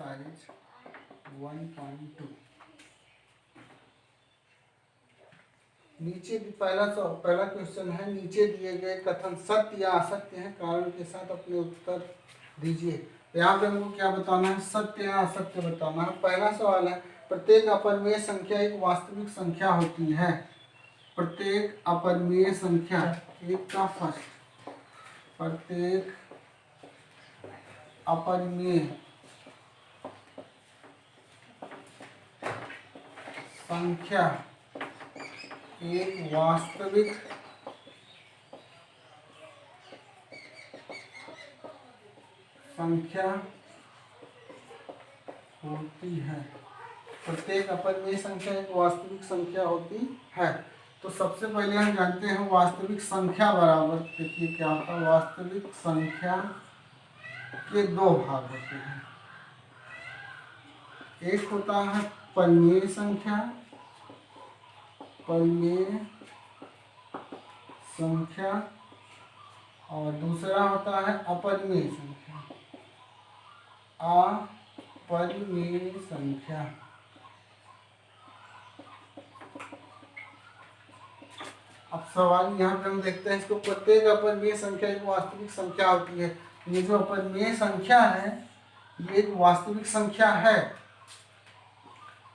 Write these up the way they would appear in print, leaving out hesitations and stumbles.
Size 1.2। नीचे पहला question है, नीचे दिए गए कथन सत्य या असत्य है, कारण के साथ अपने उत्तर दीजिए। यहाँ पे हमको क्या बताना है, सत्य या असत्य बताना है। पहला सवाल है, प्रत्येक अपरिमेय संख्या एक वास्तविक संख्या होती है। प्रत्येक अपरिमेय संख्या, एक का फर्स्ट, प्रत्येक अपरिमेय संख्या एक वास्तविक संख्या होती है। प्रत्येक अपरिमेय संख्या एक वास्तविक संख्या होती है। तो सबसे पहले हम जानते हैं वास्तविक संख्या बराबर, देखिए क्या होता है, वास्तविक संख्या के दो भाग होते हैं। एक होता है परिमेय संख्या, परिमेय संख्या, और दूसरा होता है अपरिमेय संख्या, अपरिमेय संख्या। अब सवाल यहाँ पे हम देखते हैं इसको, प्रत्येक अपरिमेय संख्या एक वास्तविक संख्या होती है। ये जो अपरिमेय संख्या है ये एक वास्तविक संख्या है,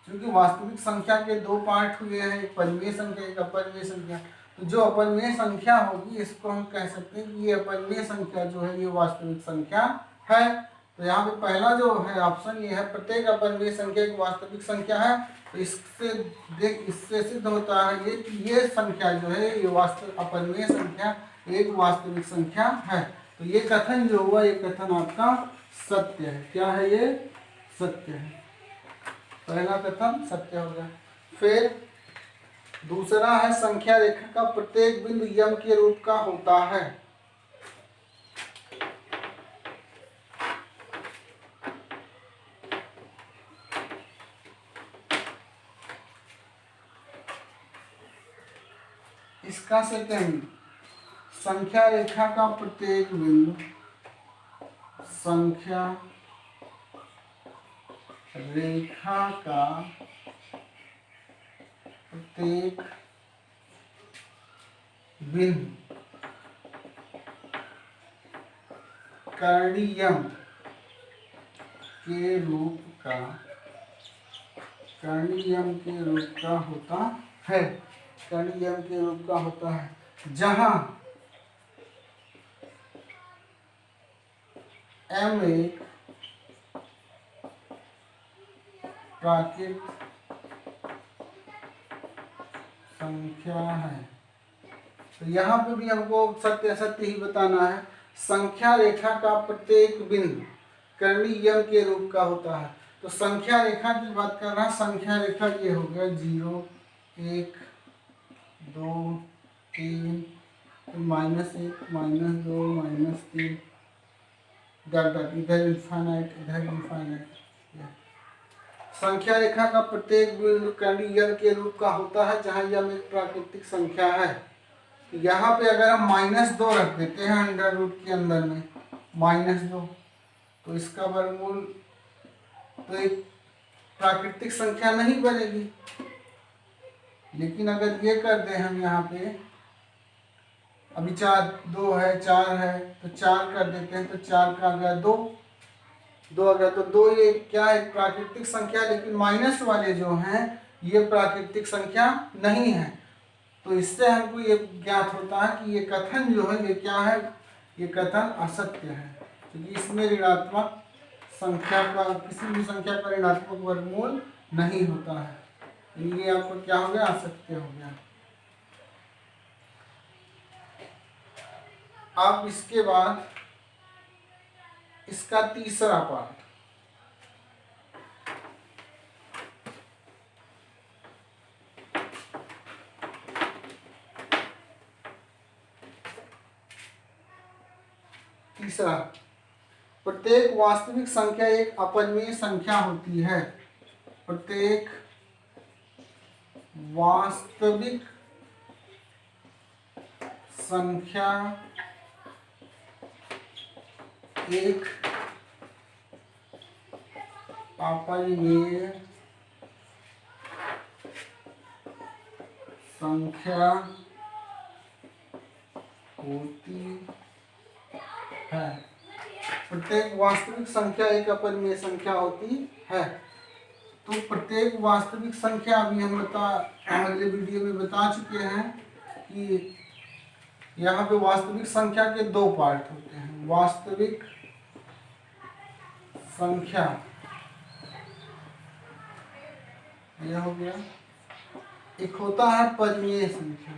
क्योंकि वास्तविक संख्या के दो पार्ट हुए हैं, एक परिमेय संख्या एक अपरिमेय संख्या। तो जो अपरिमेय संख्या होगी इसको हम कह सकते हैं कि ये अपरिमेय संख्या जो है ये वास्तविक संख्या है। तो यहाँ पे पहला जो है ऑप्शन ये है, प्रत्येक अपरिमेय संख्या एक वास्तविक संख्या है। तो इससे सिद्ध होता है ये कि ये संख्या जो है ये वास्तविक अपरिमेय संख्या एक वास्तविक संख्या है। तो ये कथन जो हुआ ये कथन आपका सत्य है। क्या है ये, सत्य है। पहला कथन सत्य हो गया। फिर दूसरा है, संख्या रेखा का प्रत्येक बिंदु यम के रूप का होता है। इसका सेकंड, संख्या रेखा का प्रत्येक बिंदु, संख्या रेखा का प्रत्येक बिंदु करणीयम के रूप का, करणीयम के रूप का होता है, करणीयम के रूप का होता है, जहां m एक प्राकृत संख्या है। तो यहाँ पे भी हमको सत्य असत्य ही बताना है। संख्या रेखा का प्रत्येक बिंदु करणीयम के रूप का होता है। तो संख्या रेखा की बात कर रहा है, संख्या रेखा ये हो गया 0 1 2 3, -1 -2 -3, इधर इनफाइनाइट इधर इनफाइनाइट। संख्या रेखा का प्रत्येक बिंदु करणीयम के रूप का होता है जहां यम एक प्राकृतिक संख्या है। यहाँ पे अगर हम -2 रख देते हैं अंडर रूट के अंदर में -2, तो इसका वर्गमूल तो एक प्राकृतिक संख्या नहीं बनेगी। लेकिन अगर ये कर दें हम यहाँ पे, अभी 2 है 4 है तो 4 कर देते हैं, तो 4 का आ गया 2 आ गया। तो 2 ये क्या है, प्राकृतिक संख्या, लेकिन माइनस वाले जो हैं ये प्राकृतिक संख्या नहीं है। तो इससे हमको ये ज्ञात होता है कि ये कथन जो है ये क्या है, ये कथन असत्य है, क्योंकि इसमें ऋणात्मक संख्या का, किसी भी संख्या का ऋणात्मक वर्गमूल नहीं होता है। ये आपको क्या हो गया, असत्य हो गया। अब इसके बाद इसका तीसरा पार्ट, तीसरा, प्रत्येक वास्तविक संख्या एक अपरिमेय संख्या होती है। प्रत्येक वास्तविक संख्या एक अपरिमेय संख्या होती है। प्रत्येक वास्तविक संख्या एक अपरिमेय संख्या होती है। तो प्रत्येक वास्तविक संख्या अभी हम अगले वीडियो में बता चुके हैं कि यहाँ पे वास्तविक संख्या के दो पार्ट होते हैं। वास्तविक संख्या यह हो गया, एक होता है परिमेय संख्या,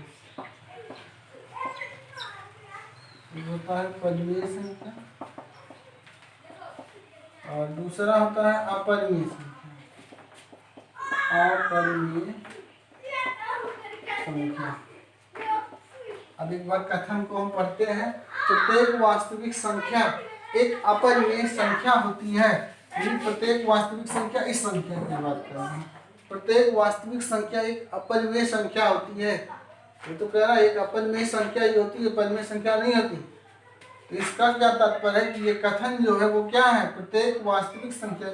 एक होता है परिमेय संख्या और दूसरा होता है अपरिमेय संख्या। अपरिमेय संख्या। अब एक बार कथन को हम पढ़ते हैं। प्रत्येक वास्तविक संख्या एक अपरिमेय संख्या होती है। प्रत्येक वास्तविक संख्या इस संख्या की बात कर रहे हैं। प्रत्येक वास्तविक संख्या एक अपरिमेय संख्या होती है। ये तो कह रहा है एक अपरिमेय संख्या ही होती है, परिमेय संख्या नहीं होती। तो इसका क्या तात्पर्य है कि ये कथन जो है वो क्या है, प्रत्येक वास्तविक संख्या,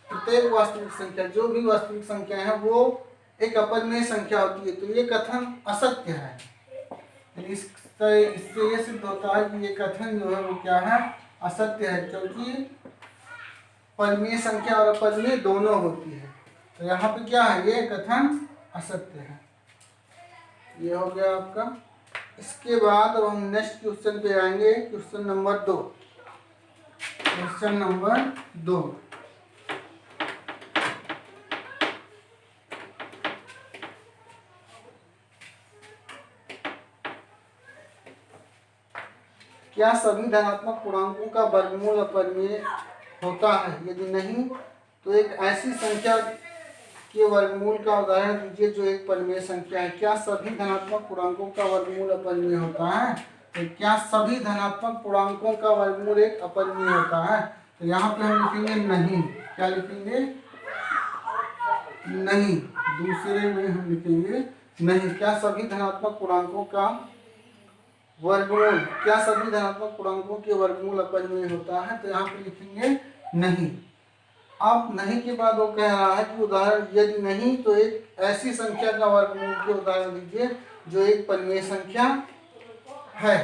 प्रत्येक वास्तविक संख्या, जो भी वास्तविक संख्या है वो एक अपरिमेय संख्या होती है। तो ये कथन असत्य है। इससे ये सिद्ध होता है कि ये कथन जो है वो क्या है, असत्य है, क्योंकि परिमेय संख्या और अपरिमेय दोनों होती है। तो यहाँ पे क्या है, ये कथन असत्य है। ये हो गया आपका। इसके बाद अब हम नेक्स्ट क्वेश्चन पे आएंगे, क्वेश्चन नंबर 2। क्वेश्चन नंबर 2, क्या सभी धनात्मक पूर्णांकों का वर्गमूल अपरिमेय होता है? यदि नहीं तो एक ऐसी संख्या के वर्गमूल का उदाहरण दीजिए जो एक परिमेय संख्या है। क्या सभी धनात्मक पूर्णांकों का वर्गमूल अपरिमेय होता है? तो क्या सभी धनात्मक पूर्णांकों का वर्गमूल एक अपरिमेय होता है? तो यहाँ पे हम लिखेंगे नहीं। क्या लिखेंगे? नहीं। दूसरे में हम लिखेंगे नहीं। क्या सभी धनात्मक पूर्णांकों का वर्गमूल, क्या सभी धनात्मक पूर्णांकों के वर्गमूल अपरिमेय होता है? तो यहाँ पे लिखेंगे नहीं। अब नहीं के बाद वो कह रहा है कि उदाहरण, यदि नहीं तो एक ऐसी संख्या का वर्गमूल के उदाहरण दीजिए जो एक परिमेय संख्या है।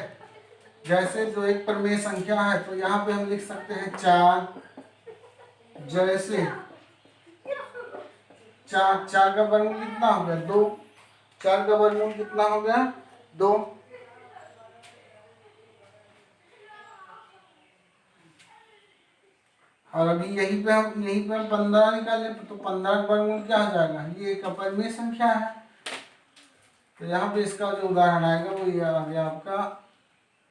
जैसे जो एक परिमेय संख्या है, तो यहाँ पे हम लिख सकते हैं 4। जैसे 4 का वर्गमूल कितना हो गया? 2। 4 का वर्गमूल कितना हो गया? 2। और अभी यहीं पे हम 15 निकाले तो 15 का वर्गमूल क्या हो जाएगा? ये एक अपरिमेय संख्या है। तो यहाँ पे इसका जो उदाहरण आएगा वो ये आ गया आपका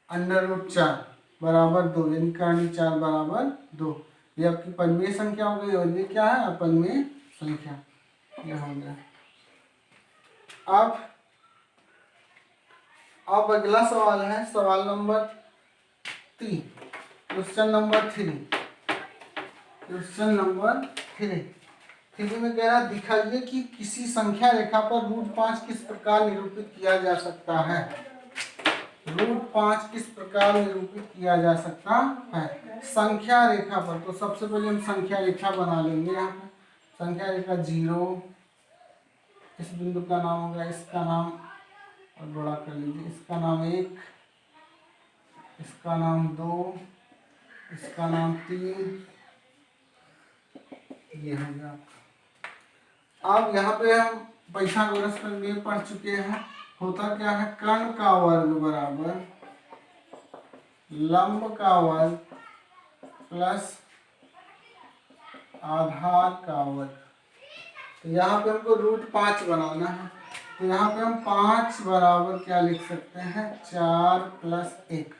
√4 बराबर 2, यानी कर्ण 4 बराबर 2। ये आपकी परिमेय संख्या हो गई और ये क्या है? अपरिमेय संख्या। ये हो गया। अब अगला सवाल है, सवाल number 3, question number 3। Question number 3 में कह रहा है दिखाइए कि किसी संख्या रेखा पर √5 किस प्रकार निरूपित किया जा सकता है। √5 किस प्रकार निरूपित किया जा सकता है संख्या रेखा पर? तो सबसे पहले हम संख्या रेखा बना लेंगे। यहाँ पे संख्या रेखा 0, इस बिंदु का नाम होगा, इसका नाम और बड़ा कर लीजिए, इसका नाम 1, इसका नाम 2, इसका नाम 3, ये हो गया। अब यहाँ पे हम पाइथागोरस का नियम पढ़ चुके हैं। होता क्या है? कर्ण का वर्ग बराबर लंब का वर्ग प्लस आधार का वर्ग। तो यहाँ पे हमको √5 बनाना है। तो यहाँ पे हम 5 बराबर क्या लिख सकते हैं? 4 + 1।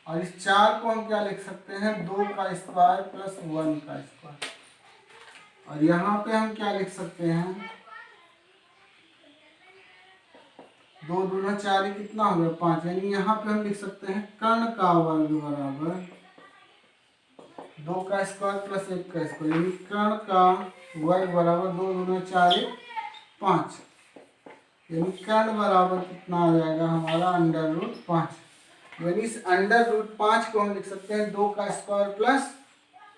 और इस 4 को हम क्या लिख सकते हैं? 2 का स्क्वायर प्लस 1 का स्क्वायर। और यहाँ पे हम क्या लिख सकते हैं? 2 दूना 4 कितना हो गया? 5। यानी यहाँ पे हम लिख सकते हैं कर्ण का वर्ग बराबर 2 का स्क्वायर प्लस 1 का स्क्वायर, यानी कर्ण का वर्ग बराबर 2 दूना 4 5। यानी कर्ण बराबर कितना आ जाएगा हमारा? √5। यानी इस √5 को हम लिख सकते हैं 2 का स्क्वायर प्लस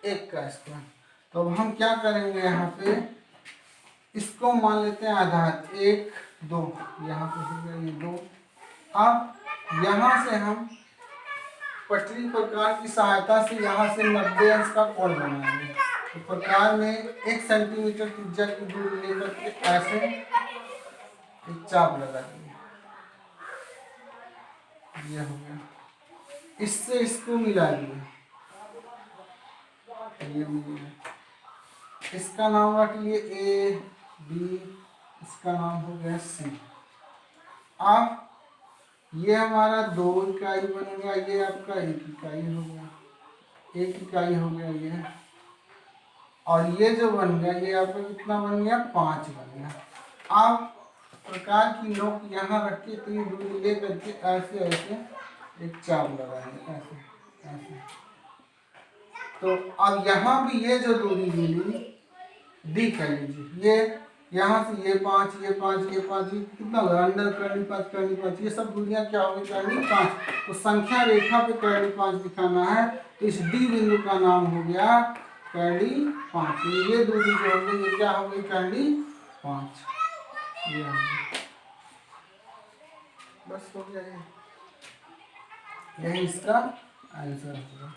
1 का स्क्वायर। तो अब हम क्या करेंगे यहाँ पे, इसको मान लेते हैं आधार 1 2, यहाँ पे हो गया ये 2। अब यहाँ से हम पटरी प्रकार की सहायता से यहाँ से 90 अंश का कोण बनाएंगे। तो प्रकार में 1 सेंटीमीटर त्रिज्या की दूरी लेकर के ऐसे एक चाप लगा देंगे। ये हो गया, इससे इसको मिला दिए, ये मिल गया। इसका नाम रख लिए ए बी, इसका नाम हो गया सी। अब ये हमारा 2 इकाई बनेगा, ये आपका 1 इकाई हो गया, 1 इकाई हो गया ये। और ये जो बन गया ये आपका कितना बन गया, 5 बन गया। अब प्रकार की नोक यहाँ रख के इतनी दूरी ले करके ऐसे ऐसे एक चाप लगाएंगे, ऐसे ऐसे। तो अब यहाँ भी ये जो दूरी मिली डी कर लीजिए, ये यहाँ से ये 5 ये 5 ये 5, ये कितना होगा, अंडर कर्ली 5 कर्ली 5, ये सब दूरियां क्या होगी, कर्ली 5। तो संख्या रेखा पे कर्ली 5 दिखाना है, तो इस डी बिंदु का नाम हो गया कर्ली 5। ये दूरी जो हो गई ये क्या हो गई, कर्ली 5। ये हो गया, बस हो गया, यही इसका आंसर होगा।